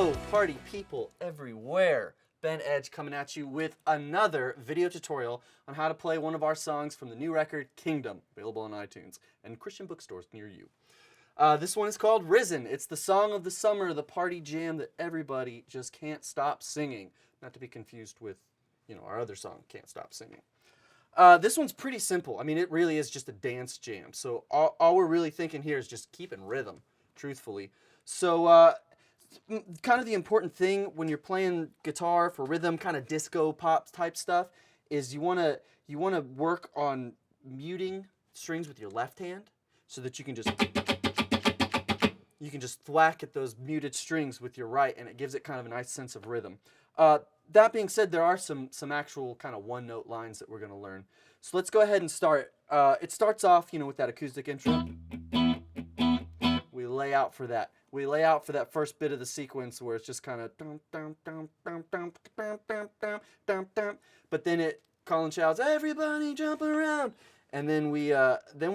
Hello, party people everywhere. Ben Edge coming at you with another video tutorial on how to play one of our songs from the new record, Kingdom, available on iTunes and Christian bookstores near you. This one is called Risen. It's the song of the summer, the party jam that everybody just can't stop singing. Not to be confused with, our other song, Can't Stop Singing. This one's pretty simple. I mean, it really is just a dance jam. So all we're really thinking here is just keeping rhythm, truthfully. So kind of the important thing when you're playing guitar for rhythm, kind of disco pop type stuff, is you wanna work on muting strings with your left hand so that you can just thwack at those muted strings with your right, and it gives it kind of a nice sense of rhythm. That being said, there are some actual kind of one-note lines that we're going to learn. So let's go ahead and start. It starts off, with that acoustic intro. We lay out for that. We lay out for that first bit of the sequence where it's just kind of but then Colin shouts, "Everybody jump around!" And then we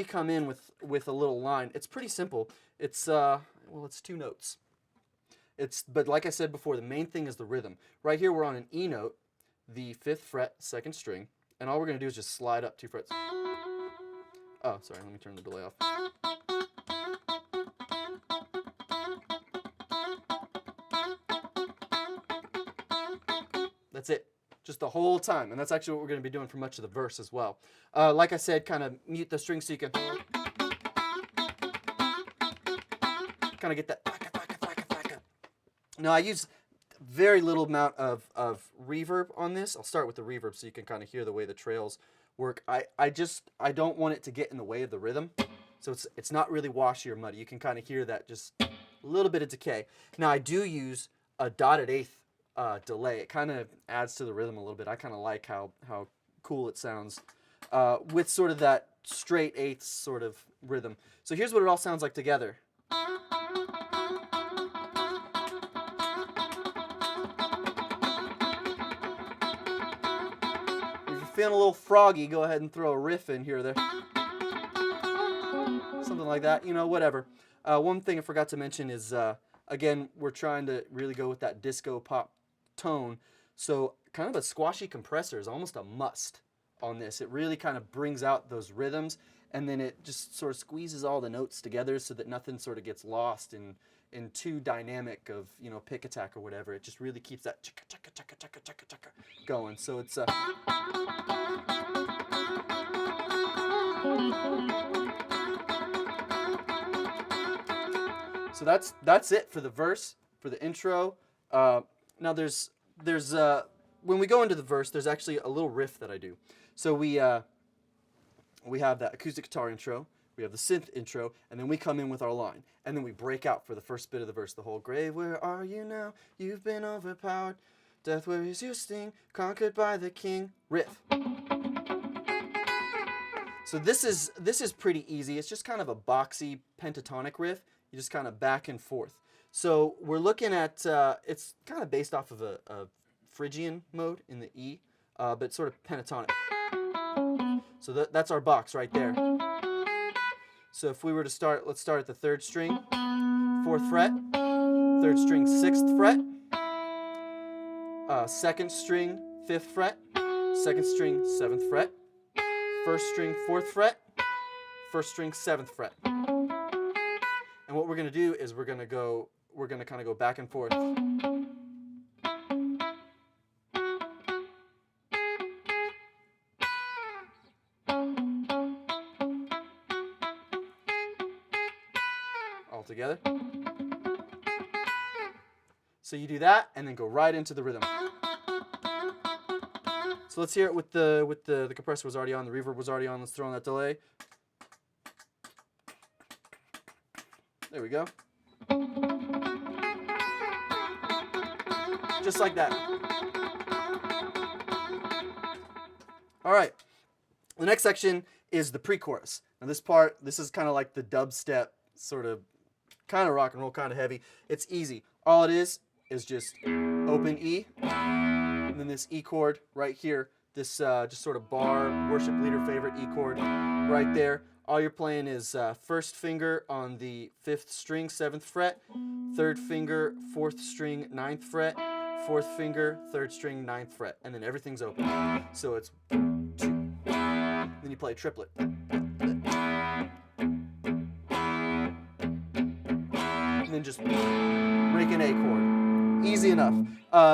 come in with a little line. It's pretty simple. It's it's two notes. But like I said before, the main thing is the rhythm. Right here we're on an E note, the 5th fret, 2nd string, and all we're going to do is just slide up 2 frets. Oh, sorry, let me turn the delay off. That's it. Just the whole time, and that's actually what we're going to be doing for much of the verse as well. Like I said, kind of mute the string so you can kind of get that. Now I use very little amount of reverb on this. I'll start with the reverb so you can kind of hear the way the trails work. I don't want it to get in the way of the rhythm, so it's not really washy or muddy. You can kind of hear that just a little bit of decay. Now I do use a dotted eighth delay. It kind of adds to the rhythm a little bit. I kind of like how cool it sounds with sort of that straight eighths sort of rhythm. So here's what it all sounds like together. Feeling a little froggy, go ahead and throw a riff in here or there. Something like that, whatever. One thing I forgot to mention is, again, we're trying to really go with that disco pop tone. So kind of a squashy compressor is almost a must on this. It really kind of brings out those rhythms, and then it just sort of squeezes all the notes together so that nothing sort of gets lost in too dynamic of, pick attack or whatever. It just really keeps that chicka chicka chicka chicka chicka chicka going. So it's so that's it for the verse, for the intro. Now there's when we go into the verse, there's actually a little riff that I do. So we have that acoustic guitar intro, we have the synth intro, and then we come in with our line. And then we break out for the first bit of the verse, the whole grave, where are you now? You've been overpowered. Death, where is your sting? Conquered by the king. Riff. So this is pretty easy. It's just kind of a boxy pentatonic riff. You just kind of back and forth. So we're looking at, it's kind of based off of a Phrygian mode in the E, but sort of pentatonic. So that's our box right there. So if we were to start, let's start at the 3rd string, 4th fret, 3rd string, 6th fret, 2nd string, 5th fret, 2nd string, 7th fret, 1st string, 4th fret, 1st string, 7th fret. And what we're going to do is we're going to kind of go back and forth. All together. So you do that and then go right into the rhythm. So let's hear it with the compressor was already on, the reverb was already on. Let's throw on that delay. There we go. Just like that. All right. The next section is the pre-chorus. Now this is kind of like the dubstep sort of kind of rock and roll, kind of heavy. It's easy. All it is just open E, and then this E chord right here, this just sort of bar worship leader favorite E chord right there. all you're playing is first finger on the 5th string, 7th fret, third finger, 4th string, 9th fret, fourth finger, 3rd string, 9th fret, and then everything's open. So it's 2. Then you play triplet. And then just break an A chord. Easy enough.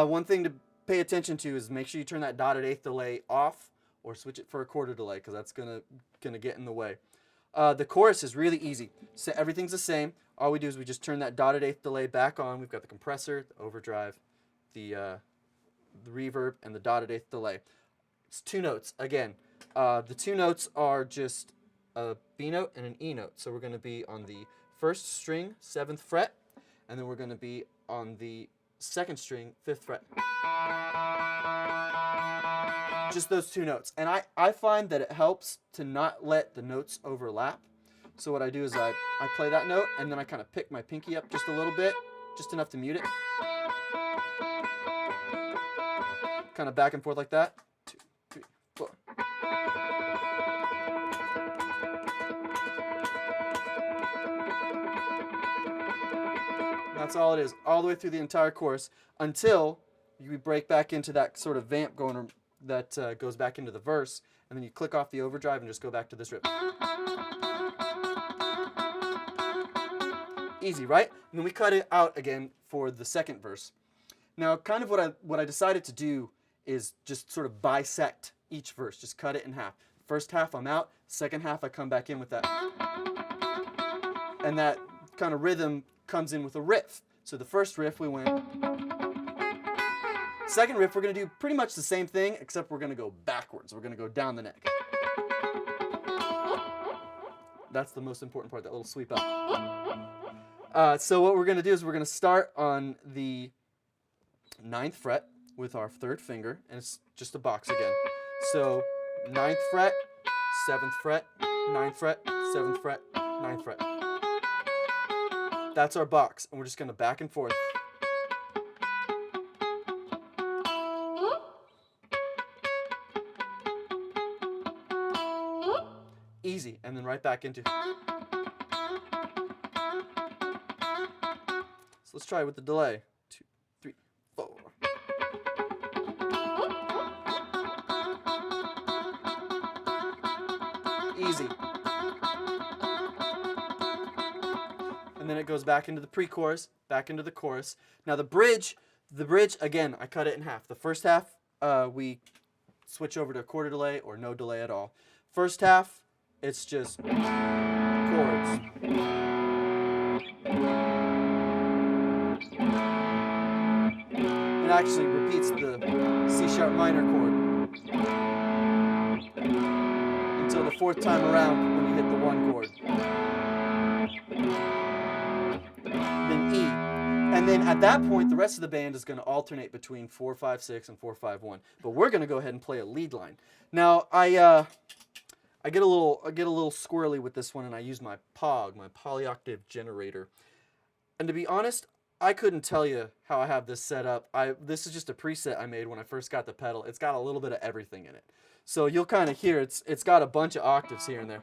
One thing to pay attention to is make sure you turn that dotted 8th delay off, or switch it for a quarter delay, because that's gonna get in the way. The chorus is really easy. So everything's the same. All we do is we just turn that dotted 8th delay back on. We've got the compressor, the overdrive, the reverb, and the dotted 8th delay. It's 2 notes. Again, the 2 notes are just a B note and an E note. So we're going to be on the 1st string, 7th fret, and then we're going to be on the 2nd string, 5th fret. Just those 2 notes. And I find that it helps to not let the notes overlap. So what I do is I play that note, and then I kind of pick my pinky up just a little bit, just enough to mute it. Kind of back and forth like that. 2, 3, 4. That's all it is, all the way through the entire chorus, until you break back into that sort of vamp going that goes back into the verse, and then you click off the overdrive and just go back to this riff. Easy, right? And then we cut it out again for the 2nd verse. Now, kind of what I decided to do is just sort of bisect each verse, just cut it in half. First half I'm out, second half I come back in with that. And that kind of rhythm comes in with a riff. So the first riff we went. Second riff we're going to do pretty much the same thing, except we're going to go backwards. We're going to go down the neck. That's the most important part, that little sweep up. So what we're going to do is we're going to start on the 9th fret with our 3rd finger, and it's just a box again. So 9th fret, 7th fret, 9th fret, 7th fret, 9th fret. That's our box, and we're just going to back and forth. Easy, and then right back into. So let's try with the delay. 2, 3, 4. Easy. And then it goes back into the pre-chorus, back into the chorus. Now the bridge, again, I cut it in half. The first half, we switch over to a quarter delay or no delay at all. First half, it's just chords. It actually repeats the C-sharp minor chord until the 4th time around when you hit the 1 chord. Then E. And then at that point, the rest of the band is going to alternate between 4-5-6 and 4-5-1. But we're going to go ahead and play a lead line. Now, I get a little squirrely with this one, and I use my POG, my polyoctave generator. And to be honest, I couldn't tell you how I have this set up. This is just a preset I made when I first got the pedal. It's got a little bit of everything in it. So you'll kind of hear it's got a bunch of octaves here and there.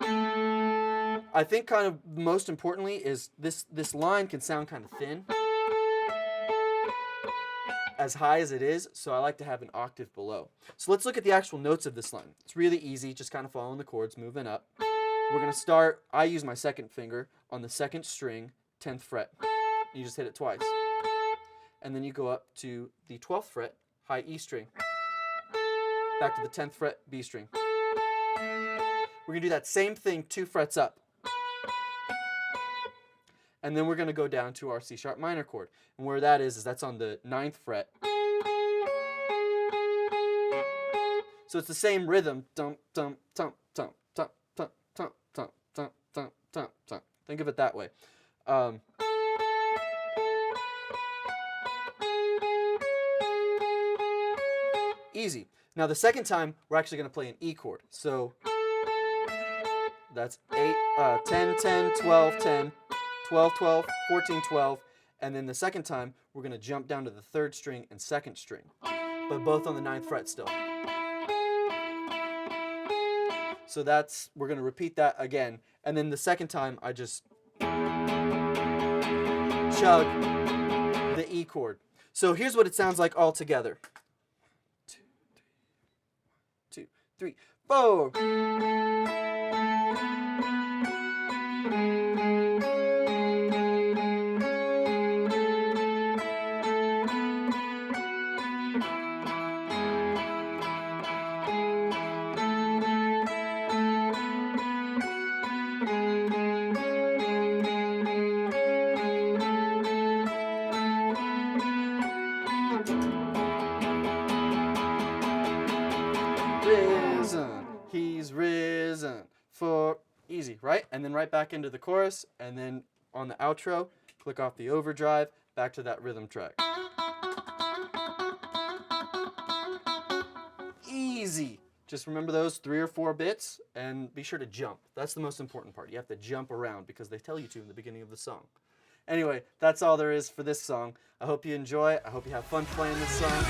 I think kind of most importantly is this line can sound kind of thin, as high as it is, so I like to have an octave below. So let's look at the actual notes of this line. It's really easy, just kind of following the chords, moving up. We're going to start, I use my 2nd finger on the 2nd string, 10th fret. You just hit it twice. And then you go up to the 12th fret, high E string. Back to the 10th fret, B string. We're going to do that same thing 2 frets up. And then we're going to go down to our C-sharp minor chord. And where that is that's on the 9th fret. So it's the same rhythm. Dum, dum, tum, tum, tum, tum, tum, tum, tum, tum, tum, tum. Think of it that way. Easy. Now the second time, we're actually going to play an E chord. So that's 10, 10, 12, 10, 12, 12, 14, 12. And then the second time, we're going to jump down to the 3rd string and 2nd string, but both on the 9th fret still. So we're going to repeat that again. And then the second time, I just chug the E chord. So here's what it sounds like all together. 2, 3, 4. Risen, he's risen for easy, right? And then right back into the chorus, and then on the outro, click off the overdrive, back to that rhythm track. Easy. Just remember those 3 or 4 bits, and be sure to jump. That's the most important part. You have to jump around because they tell you to in the beginning of the song. Anyway, that's all there is for this song. I hope you enjoy. I hope you have fun playing this song.